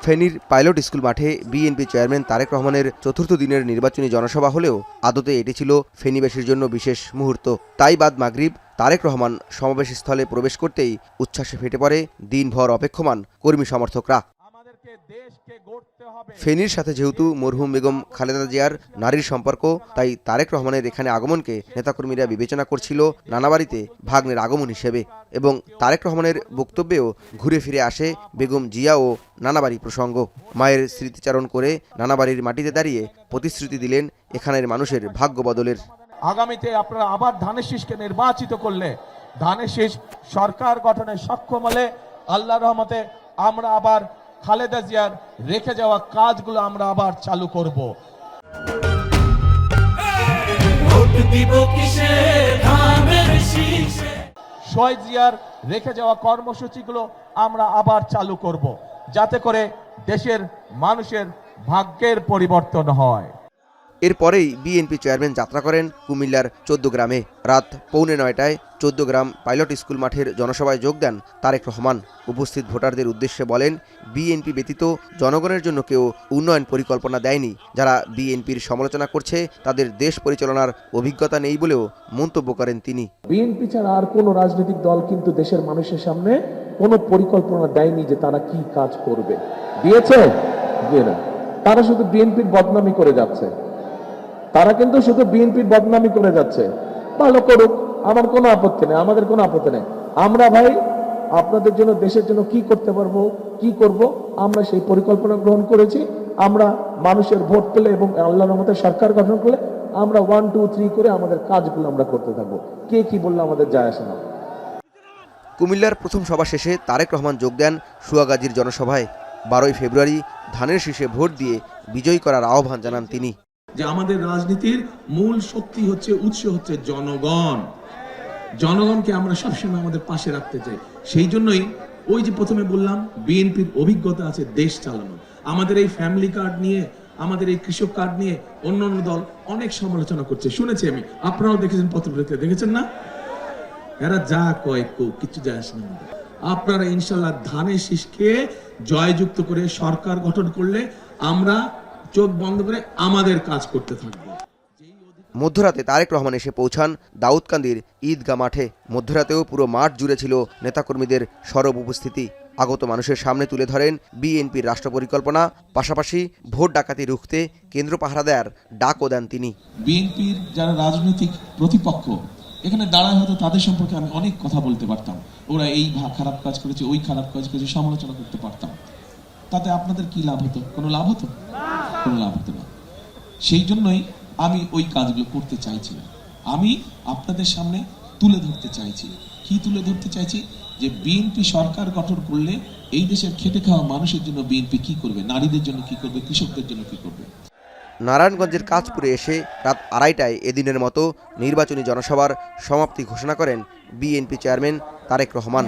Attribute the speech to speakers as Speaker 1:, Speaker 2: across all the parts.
Speaker 1: ফেনীর pilot school মাঠে BNP chairman Tarique রহমানের চতুর্থ দিনের নির্বাচনী জনসভা হলেও আদতে এটি ছিল ফেনীবাসীর জন্য বিশেষ মুহূর্ত। তাই বাদ মাগরিব তারেক রহমান সমাবেশস্থলে প্রবেশ করতেই উচ্ছ্বাসে ফেটে পড়ে দিনভর অপেক্ষমান কর্মী সমর্থকরা। ফেনীর সাথে যেহেতু মরহুম বেগম খালেদা জিয়ার নারীর সম্পর্ক, তাই তারেক রহমানের এখানে আগমনকে নেতাকর্মীরা বিবেচনা করছিল নানাবাড়িতে ভাগ্নের আগমন হিসেবে, এবং তারেক রহমানের বক্তব্যেও ঘুরে ফিরে আসে বেগম জিয়া ও নানাবাড়ি প্রসঙ্গ। মায়ের স্মৃতিচারণ করে নানাবাড়ির মাটিতে দাঁড়িয়ে প্রতিশ্রুতি দিলেন এখানের মানুষের ভাগ্য বদলের।
Speaker 2: আগামীতে আপনারা আবার ধানের শীষকে নির্বাচিত করলে, ধানের শীষ সরকার গঠনে সক্ষম হলে আল্লাহর রহমতে আমরা আবার খালেদা জিয়ার রেখে যাওয়া কাজগুলো আমরা আবার চালু করব। শহীদ জিয়ার রেখে যাওয়া কর্মসূচিগুলো আমরা আবার চালু করব, যাতে করে দেশের মানুষের ভাগ্যের পরিবর্তন হয়।
Speaker 1: এরপরেই বিএনপি চেয়ারম্যান যাত্রা করেন কুমিল্লার 14 গ্রামে। রাত 8:45টায় 14 গ্রাম পাইলট স্কুল মাঠের জনসভায় যোগ দেন তারেক রহমান। উপস্থিত ভোটারদের উদ্দেশ্যে বলেন, বিএনপি ব্যতীত জনগণের জন্য কেউ উন্নয়ন পরিকল্পনা দেয়নি। যারা বিএনপির সমালোচনা করছে তাদের দেশ পরিচালনার অভিজ্ঞতা নেই বলেও মন্তব্য করেন তিনি।
Speaker 3: বিএনপি ছাড়া আর কোনো রাজনৈতিক দল কিন্তু দেশের মানুষের সামনে কোনো পরিকল্পনা দেয়নি যে তারা কি কাজ করবে। দিয়েছে? দিয়ে না। তারা শুধু বিএনপির বদনামি করে যাচ্ছে। তারা কিন্তু শুধু বিএনপির বদনামি করে যাচ্ছে। ভালো করুক, আমার কোনো আপত্তি নেই, আমাদের কোনো আপত্তি নেই। আমরা ভাই আপনাদের জন্য, দেশের জন্য কি করতে পারবো, কি করব, আমরা সেই পরিকল্পনা গ্রহণ করেছি। আমরা মানুষের ভোট পেলে এবং আল্লাহর রহমতে সরকার গঠন করলে আমরা 1, 2, 3 করে আমাদের কাজগুলো আমরা করতে থাকবো। কে কি বললে আমাদের যায় আসে না।
Speaker 1: কুমিল্লার প্রথম সভা শেষে তারেক রহমান যোগ দেন সুয়াগাজীর জনসভায়। 12ই ফেব্রুয়ারি ধানের শীষে ভোট দিয়ে বিজয়ী করার আহ্বান জানান তিনি।
Speaker 4: যে আমাদের রাজনীতির মূল শক্তি হচ্ছে, উৎস হচ্ছে জনগণ। জনগণকে আমরা সবসময় আমাদের পাশে রাখতে চাই। সেই জন্যই ওই যে প্রথমে বললাম, বিএনপির অভিজ্ঞতা আছে দেশ চালানো। আমাদের এই ফ্যামিলি কার্ড নিয়ে, আমাদের এই কৃষক কার্ড নিয়ে অন্যান্য দল অনেক সমালোচনা করছে, শুনেছি আমি, আপনারাও দেখেছেন, পত্রপত্রিকা দেখেছেন না? এরা যা কয় কিছু যায় আসে না। আপনারা ইনশাল্লাহ ধানের শীষকে জয়যুক্ত করে সরকার গঠন করলে আমরা চোখ বন্ধ করে আমাদের কাজ করতে থাকবো।
Speaker 1: মধ্যরাতে তারেক রহমান এসে পৌঁছান দাউদকান্দির ঈদগাহ মাঠে। মধ্যরাতেও পুরো মাঠ জুড়ে ছিল নেতাকর্মীদের সরব উপস্থিতি। আগত মানুষের সামনে তুলে ধরেন বিএনপির রাষ্ট্র পরিকল্পনা, পাশাপাশি ভোট ডাকাতি রুখতে কেন্দ্র পাহারা দেয়ার ডাকও দেন তিনি।
Speaker 4: বিএনপির যারা রাজনৈতিক প্রতিপক্ষ এখানে দাঁড়ায়, হয়তো তাদের সম্পর্কে আমি অনেক কথা বলতে পারতাম, ওরা এই খারাপ কাজ করেছে, ওই খারাপ কাজ করেছে, সমালোচনা করতে পারতাম। তাতে আপনাদের কি লাভ হতো? কোনো লাভ হতো? কোনো লাভ হতো না। সেই জন্যই আমি ওই কাজগুলো করতে চাইছি না। আমি আপনাদের সামনে তুলে ধরতে চাইছি। কি তুলে ধরতে চাইছি? যে বিএনপি সরকার গঠন করলে এই দেশের খেটে খাওয়া মানুষের জন্য বিএনপি কি করবে, নারীদের জন্য কি করবে, কৃষকদের জন্য কি করবে।
Speaker 1: নারায়ণগঞ্জের কাজপুরে এসে রাত 2:30টায় এদিনের মতো নির্বাচনী জনসভার সমাপ্তি ঘোষণা করেন বিএনপি চেয়ারম্যান তারেক রহমান।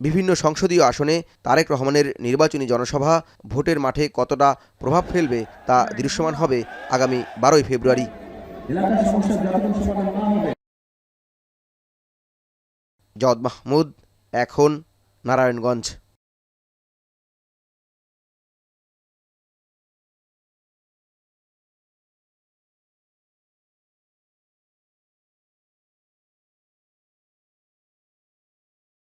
Speaker 1: বিভিন্ন সংসদীয় আসনে তারেক রহমানের নির্বাচনী জনসভা ভোটের মাঠে কতটা প্রভাব ফেলবে তা দৃশ্যমান হবে আগামী 12ই ফেব্রুয়ারি। জওয়াদ মাহমুদ, এখন, নারায়ণগঞ্জ।